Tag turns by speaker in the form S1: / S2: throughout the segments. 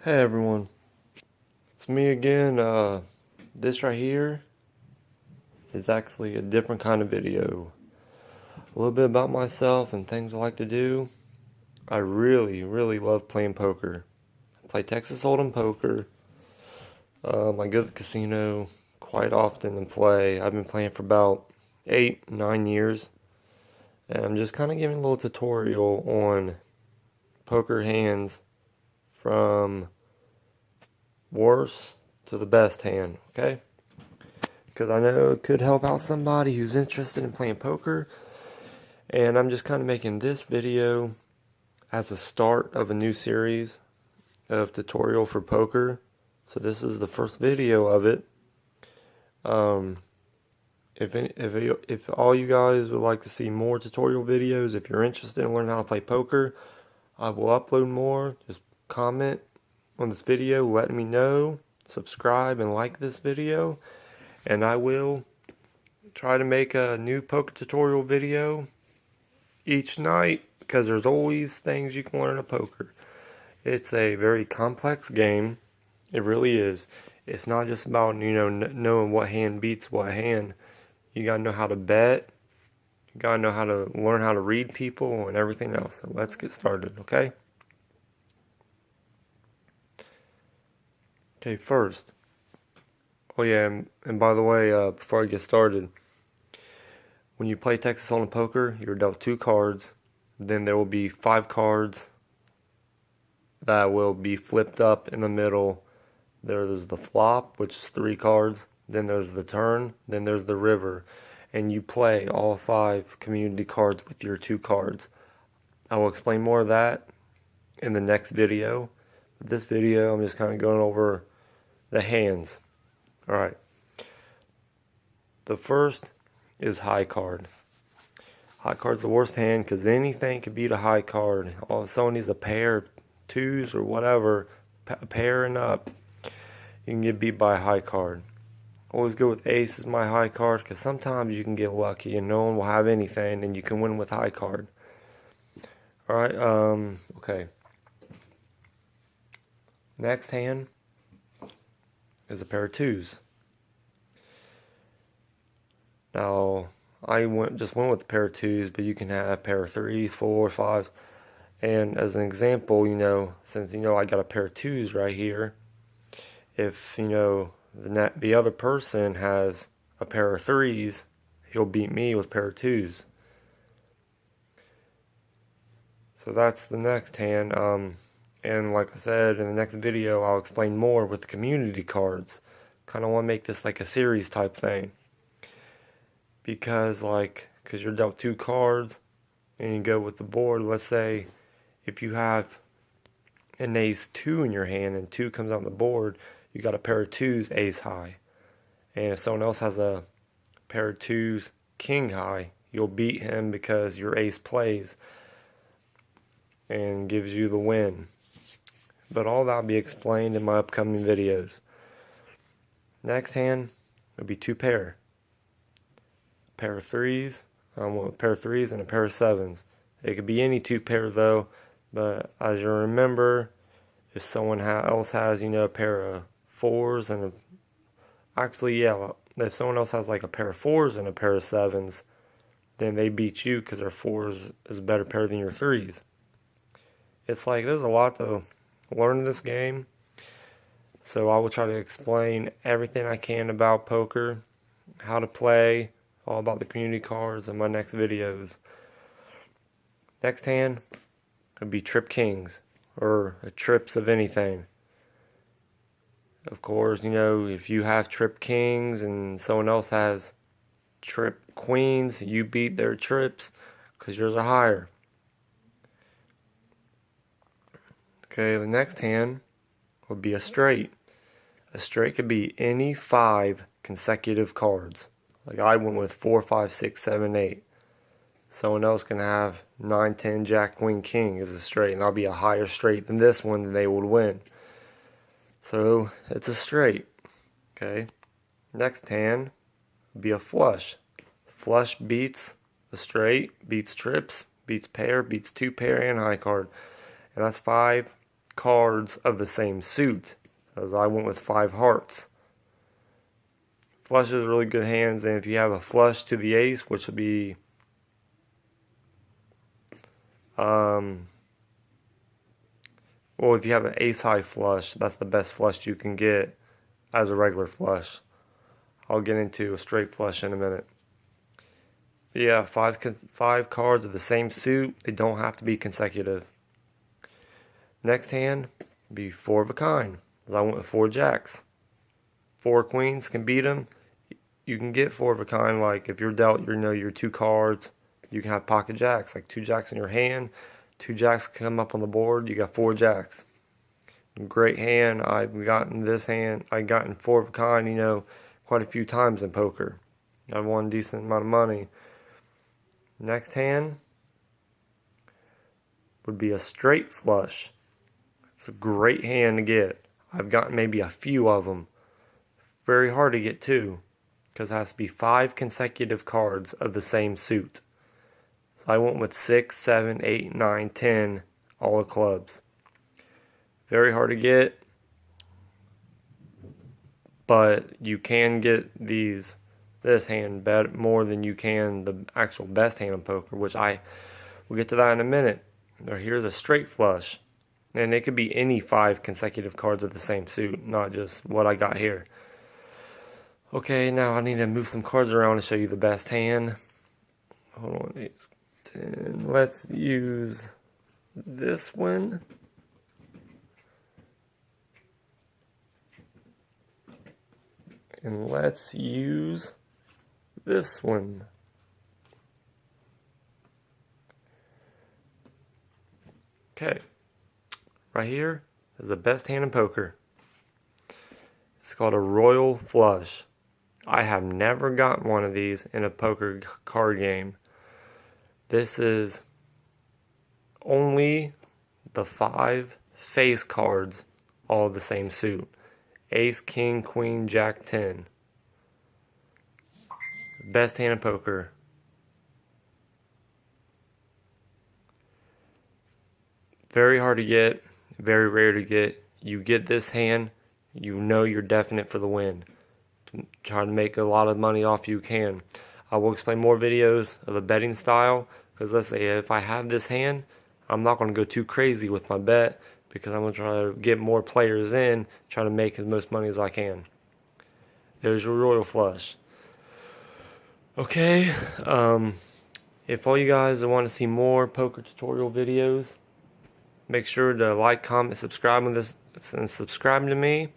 S1: Hey everyone, it's me again. This right here is actually a different kind of video. A little bit about myself and things I like to do. I really love playing poker. I play Texas Hold'em poker. I go to the casino quite often and play. I've been playing for about 8, 9 years. And I'm just kind of giving a little tutorial on poker hands from worst to the best hand, okay? Because I know it could help out somebody who's interested in playing poker. And I'm just kind of making this video as a start of a new series of tutorial for poker. So this is the first video of it. Um, if all you guys would like to see more tutorial videos, if you're interested in learning how to play poker, I will upload more. Just comment on this video, letting me know. Subscribe and like this video, and I will try to make a new poker tutorial video each night, because there's always things you can learn of poker. It's a very complex game. It really is. It's not just about, knowing what hand beats what hand. You gotta know how to bet. You gotta know how to learn how to read people and everything else. So let's get started, okay? Okay, first. Oh yeah, and by the way, before I get started, when you play Texas Hold'em poker, you're dealt 2 cards. Then there will be 5 cards that will be flipped up in the middle. There's the flop, which is 3 cards. Then there's the turn. Then there's the river. And you play all 5 community cards with your 2 cards. I will explain more of that in the next video. But this video, I'm just kind of going over the hands. Alright. The first is high card. High card's the worst hand because anything can beat a high card. All someone needs a pair of 2s or whatever, a pair and up, you can get beat by a high card. Always go with ace as my high card, because sometimes you can get lucky and no one will have anything and you can win with high card. Alright, okay. Next hand is a pair of 2s. Now, I just went with a pair of 2s, but you can have a pair of 3s, 4, 5s. And as an example, since I got a pair of 2s right here, if the other person has a pair of 3s, he'll beat me with a pair of 2s. So that's the next hand. And like I said, in the next video, I'll explain more with the community cards. Kind of want to make this like a series type thing. Because you're dealt 2 cards, and you go with the board. Let's say if you have an ace 2 in your hand and 2 comes on the board, you got a pair of 2s ace high. And if someone else has a pair of 2s king high, you'll beat him because your ace plays and gives you the win. But all that will be explained in my upcoming videos. Next hand will be 2 pair. A pair of 3s, a pair of 3s and a pair of 7s. It could be any 2 pair though, but as you remember, if someone else has, a pair of 4s and if someone else has like a pair of 4s and a pair of 7s, then they beat you because their 4s is a better pair than your 3s. It's like there's a lot to learn in this game, so I will try to explain everything I can about poker, how to play, all about the community cards in my next videos. Next hand would be trip kings, or trips of anything. Of course, if you have trip kings and someone else has trip queens, you beat their trips because yours are higher. Okay, the next hand would be a straight. A straight could be any 5 consecutive cards. Like I went with 4, 5, 6, 7, 8. Someone else can have 9, 10, jack, queen, king as a straight, and that'll be a higher straight than this one, then they would win. So it's a straight. Okay. Next hand would be a flush. Flush beats the straight, beats trips, beats pair, beats 2 pair and high card. And that's 5 cards of the same suit, as I went with 5 hearts. Flush is really good hands, and if you have a flush to the ace, which would be well, if you have an ace high flush, that's the best flush you can get as a regular flush. I'll get into a straight flush in a minute. But yeah, five cards of the same suit. They don't have to be consecutive. Next hand be 4 of a kind, as I went with 4 jacks. 4 queens can beat them. You can get 4 of a kind, like if you're dealt, your 2 cards. You can have pocket jacks, like 2 jacks in your hand. 2 jacks come up on the board. You got 4 jacks. Great hand. I've gotten this hand. I've gotten 4 of a kind, quite a few times in poker. I've won a decent amount of money. Next hand would be a straight flush. It's a great hand to get. I've gotten maybe a few of them. Very hard to get too, because it has to be 5 consecutive cards of the same suit. So I went with 6, 7, 8, 9, 10, all the clubs. Very hard to get, but you can get this hand better, more than you can the actual best hand in poker, which we'll get to that in a minute. Now here's a straight flush, and it could be any 5 consecutive cards of the same suit, not just what I got here. Okay, now I need to move some cards around to show you the best hand. Hold on, 10. Let's use this one. And let's use this one. Okay, right here is the best hand in poker. It's called a royal flush. I have never gotten one of these in a poker card game. This is only the 5 face cards, all the same suit. Ace, king, queen, jack, 10. Best hand in poker. Very hard to get, very rare to get. You get this hand, you're definite for the win. Try to make a lot of money off you can. I will explain more videos of the betting style, because let's say if I have this hand, I'm not going to go too crazy with my bet, because I'm going to try to get more players in, try to make as much money as I can. There's your royal flush. Okay, if all you guys want to see more poker tutorial videos, make sure to like, comment, subscribe to me.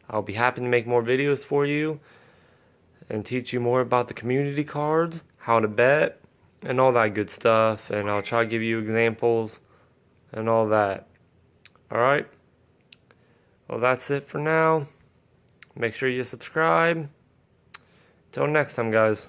S1: I'll be happy to make more videos for you and teach you more about the community cards, how to bet, and all that good stuff. And I'll try to give you examples and all that. Alright? Well, that's it for now. Make sure you subscribe. Till next time, guys.